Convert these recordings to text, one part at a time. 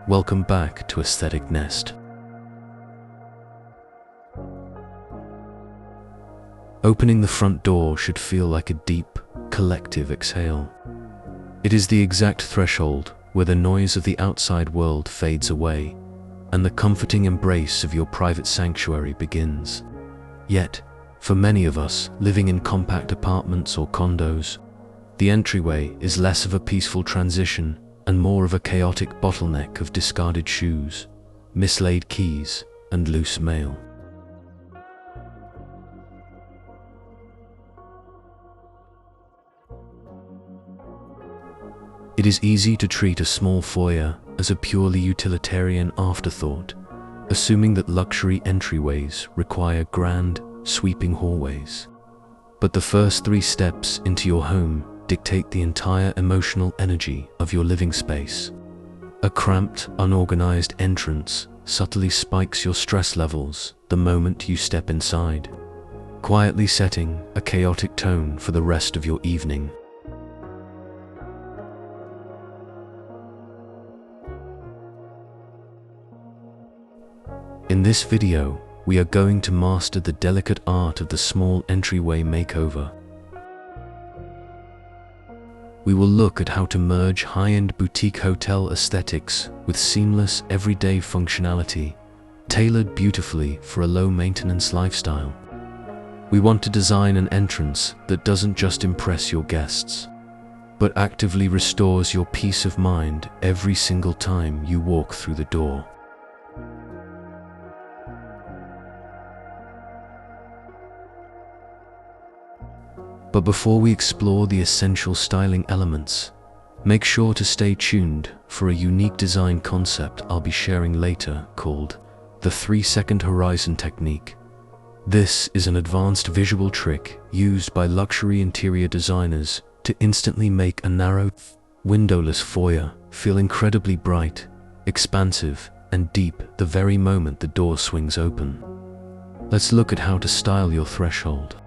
Welcome back to Aesthetic Nest. Opening the front door should feel like a deep, collective exhale. It is the exact threshold where the noise of the outside world fades away and the comforting embrace of your private sanctuary begins. Yet, for many of us living in compact apartments or condos, the entryway is less of a peaceful transition and more of a chaotic bottleneck of discarded shoes, mislaid keys, and loose mail. It is easy to treat a small foyer as a purely utilitarian afterthought, assuming that luxury entryways require grand, sweeping hallways. But the first 3 steps into your home dictate the entire emotional energy of your living space. A cramped, unorganized entrance subtly spikes your stress levels the moment you step inside, quietly setting a chaotic tone for the rest of your evening. In this video, we are going to master the delicate art of the small entryway makeover. We will look at how to merge high-end boutique hotel aesthetics with seamless, everyday functionality, tailored beautifully for a low-maintenance lifestyle. We want to design an entrance that doesn't just impress your guests, but actively restores your peace of mind every single time you walk through the door. But before we explore the essential styling elements, make sure to stay tuned for a unique design concept I'll be sharing later called the 3-second horizon technique. This is an advanced visual trick used by luxury interior designers to instantly make a narrow, windowless foyer feel incredibly bright, expansive, and deep the very moment the door swings open. Let's look at how to style your threshold.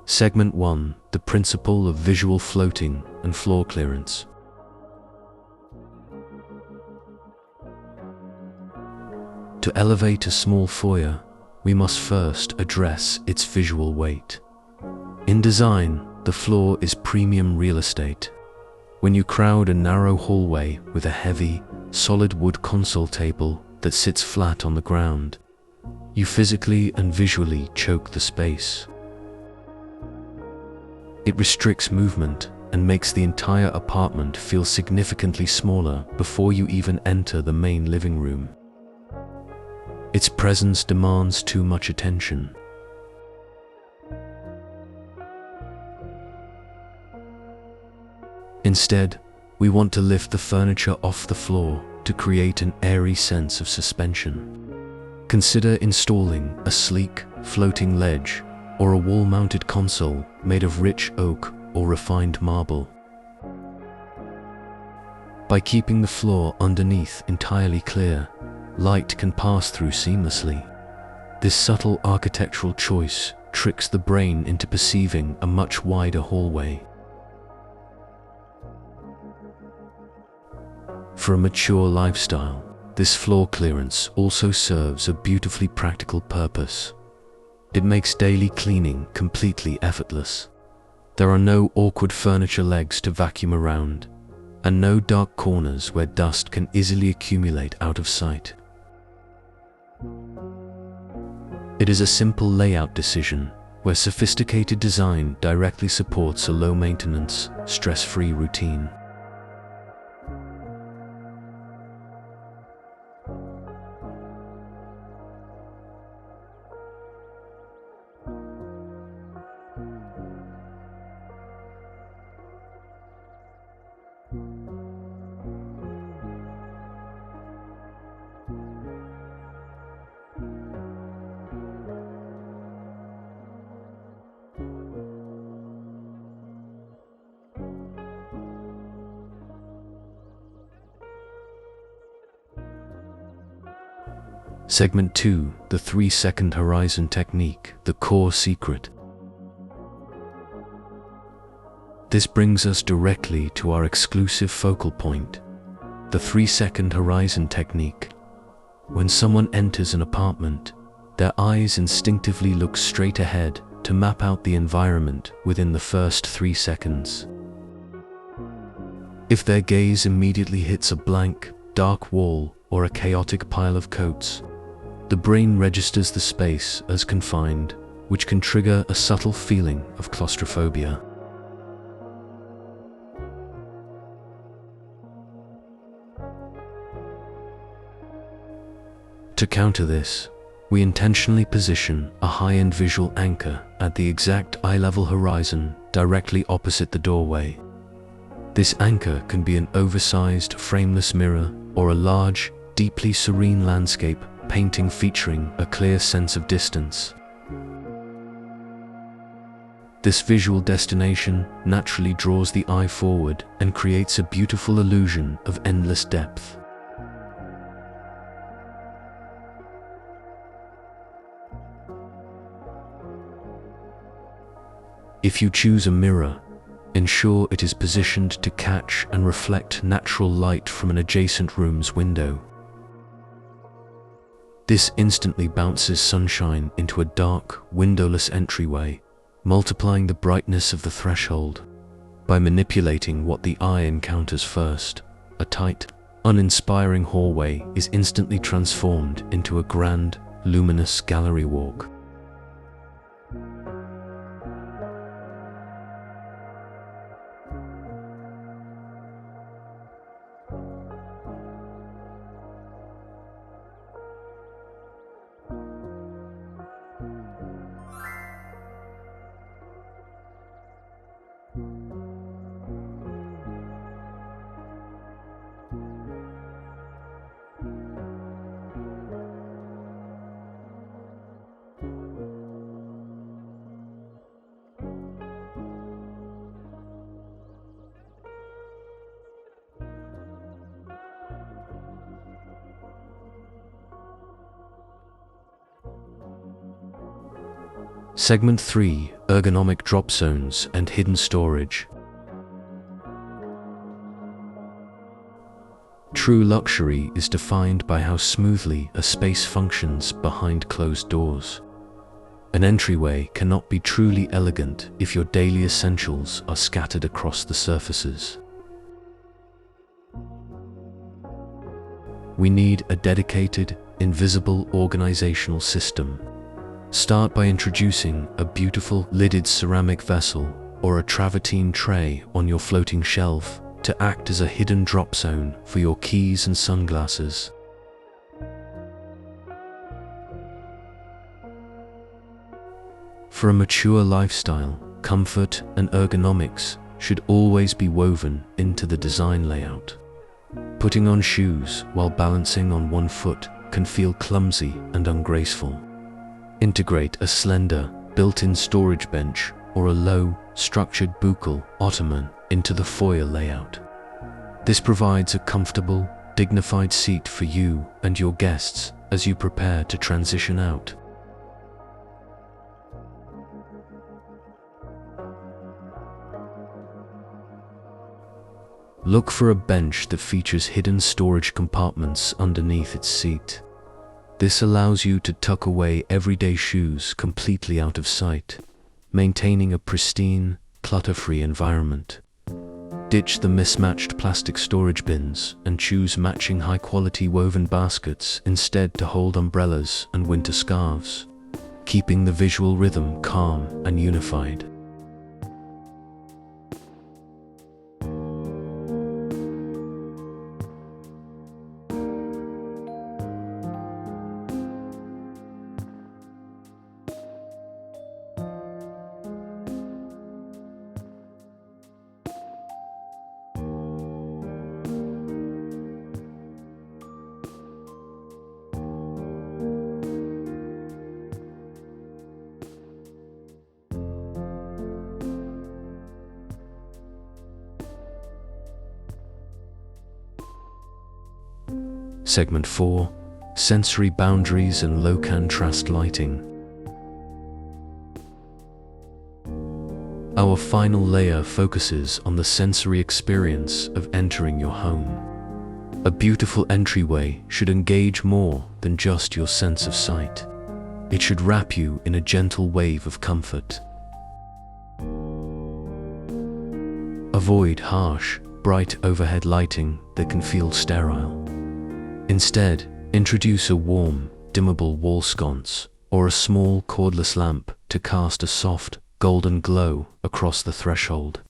Segment 1. The principle of visual floating and floor clearance. To elevate a small foyer, we must first address its visual weight. In design, the floor is premium real estate. When you crowd a narrow hallway with a heavy, solid wood console table that sits flat on the ground, you physically and visually choke the space. It restricts movement and makes the entire apartment feel significantly smaller before you even enter the main living room. Its presence demands too much attention. Instead, we want to lift the furniture off the floor to create an airy sense of suspension. Consider installing a sleek, floating ledge or a wall-mounted console made of rich oak or refined marble. By keeping the floor underneath entirely clear, light can pass through seamlessly. This subtle architectural choice tricks the brain into perceiving a much wider hallway. For a mature lifestyle, this floor clearance also serves a beautifully practical purpose. It makes daily cleaning completely effortless. There are no awkward furniture legs to vacuum around, and no dark corners where dust can easily accumulate out of sight. It is a simple layout decision where sophisticated design directly supports a low-maintenance, stress-free routine. Segment 2, the 3-second horizon technique, the core secret. This brings us directly to our exclusive focal point, the 3-second horizon technique. When someone enters an apartment, their eyes instinctively look straight ahead to map out the environment within the first 3 seconds. If their gaze immediately hits a blank, dark wall or a chaotic pile of coats, the brain registers the space as confined, which can trigger a subtle feeling of claustrophobia. To counter this, we intentionally position a high-end visual anchor at the exact eye-level horizon directly opposite the doorway. This anchor can be an oversized, frameless mirror or a large, deeply serene landscape painting featuring a clear sense of distance. This visual destination naturally draws the eye forward and creates a beautiful illusion of endless depth. If you choose a mirror, ensure it is positioned to catch and reflect natural light from an adjacent room's window. This instantly bounces sunshine into a dark, windowless entryway, multiplying the brightness of the threshold. By manipulating what the eye encounters first, a tight, uninspiring hallway is instantly transformed into a grand, luminous gallery walk. Segment 3, ergonomic drop zones and hidden storage. True luxury is defined by how smoothly a space functions behind closed doors. An entryway cannot be truly elegant if your daily essentials are scattered across the surfaces. We need a dedicated, invisible organizational system. Start by introducing a beautiful lidded ceramic vessel or a travertine tray on your floating shelf to act as a hidden drop zone for your keys and sunglasses. For a mature lifestyle, comfort and ergonomics should always be woven into the design layout. Putting on shoes while balancing on one foot can feel clumsy and ungraceful. Integrate a slender, built-in storage bench or a low, structured buccal ottoman into the foyer layout. This provides a comfortable, dignified seat for you and your guests as you prepare to transition out. Look for a bench that features hidden storage compartments underneath its seat. This allows you to tuck away everyday shoes completely out of sight, maintaining a pristine, clutter-free environment. Ditch the mismatched plastic storage bins and choose matching high-quality woven baskets instead to hold umbrellas and winter scarves, keeping the visual rhythm calm and unified. Segment 4, sensory boundaries and low contrast lighting. Our final layer focuses on the sensory experience of entering your home. A beautiful entryway should engage more than just your sense of sight. It should wrap you in a gentle wave of comfort. Avoid harsh, bright overhead lighting that can feel sterile. Instead, introduce a warm, dimmable wall sconce or a small cordless lamp to cast a soft, golden glow across the threshold.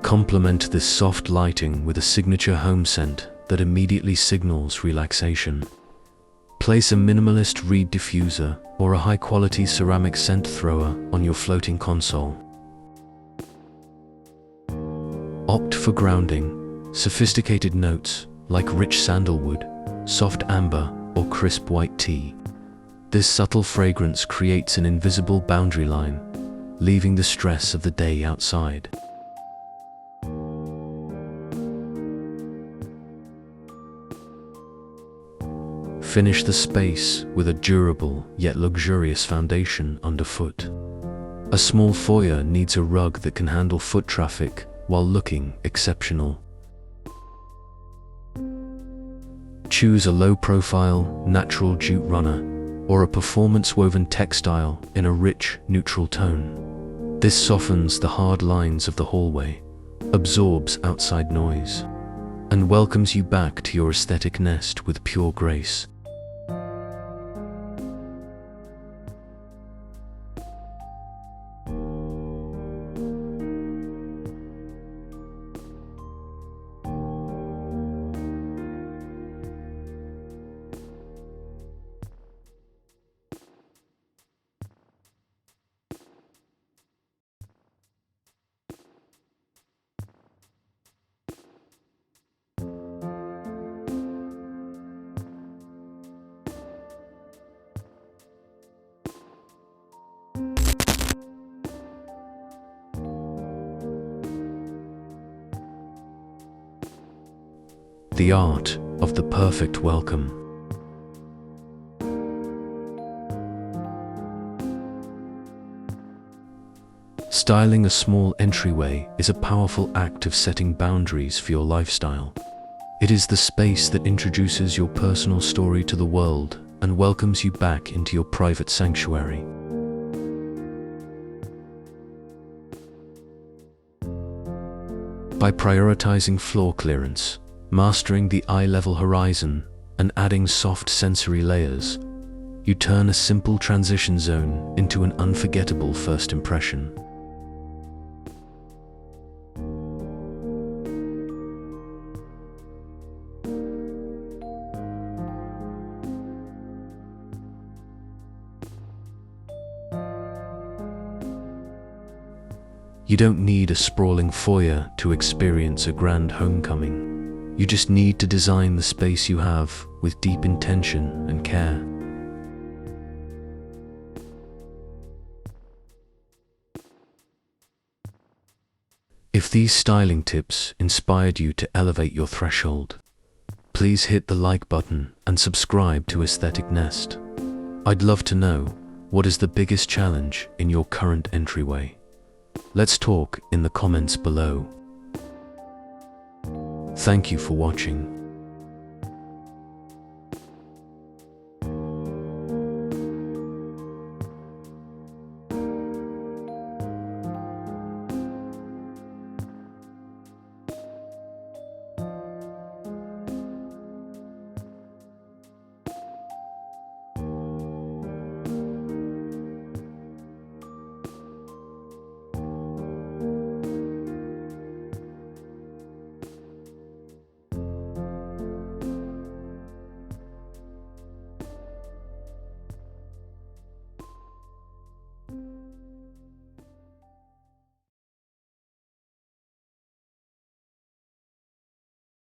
Complement this soft lighting with a signature home scent that immediately signals relaxation. Place a minimalist reed diffuser or a high-quality ceramic scent thrower on your floating console. Opt for grounding, sophisticated notes like rich sandalwood, soft amber, or crisp white tea. This subtle fragrance creates an invisible boundary line, leaving the stress of the day outside. Finish the space with a durable yet luxurious foundation underfoot. A small foyer needs a rug that can handle foot traffic while looking exceptional. Choose a low-profile, natural jute runner or a performance-woven textile in a rich, neutral tone. This softens the hard lines of the hallway, absorbs outside noise, and welcomes you back to your aesthetic nest with pure grace. The art of the perfect welcome. Styling a small entryway is a powerful act of setting boundaries for your lifestyle. It is the space that introduces your personal story to the world and welcomes you back into your private sanctuary. By prioritizing floor clearance, mastering the eye-level horizon, and adding soft sensory layers, you turn a simple transition zone into an unforgettable first impression. You don't need a sprawling foyer to experience a grand homecoming. You just need to design the space you have with deep intention and care. If these styling tips inspired you to elevate your threshold, please hit the like button and subscribe to Aesthetic Nest. I'd love to know, what is the biggest challenge in your current entryway? Let's talk in the comments below. Thank you for watching.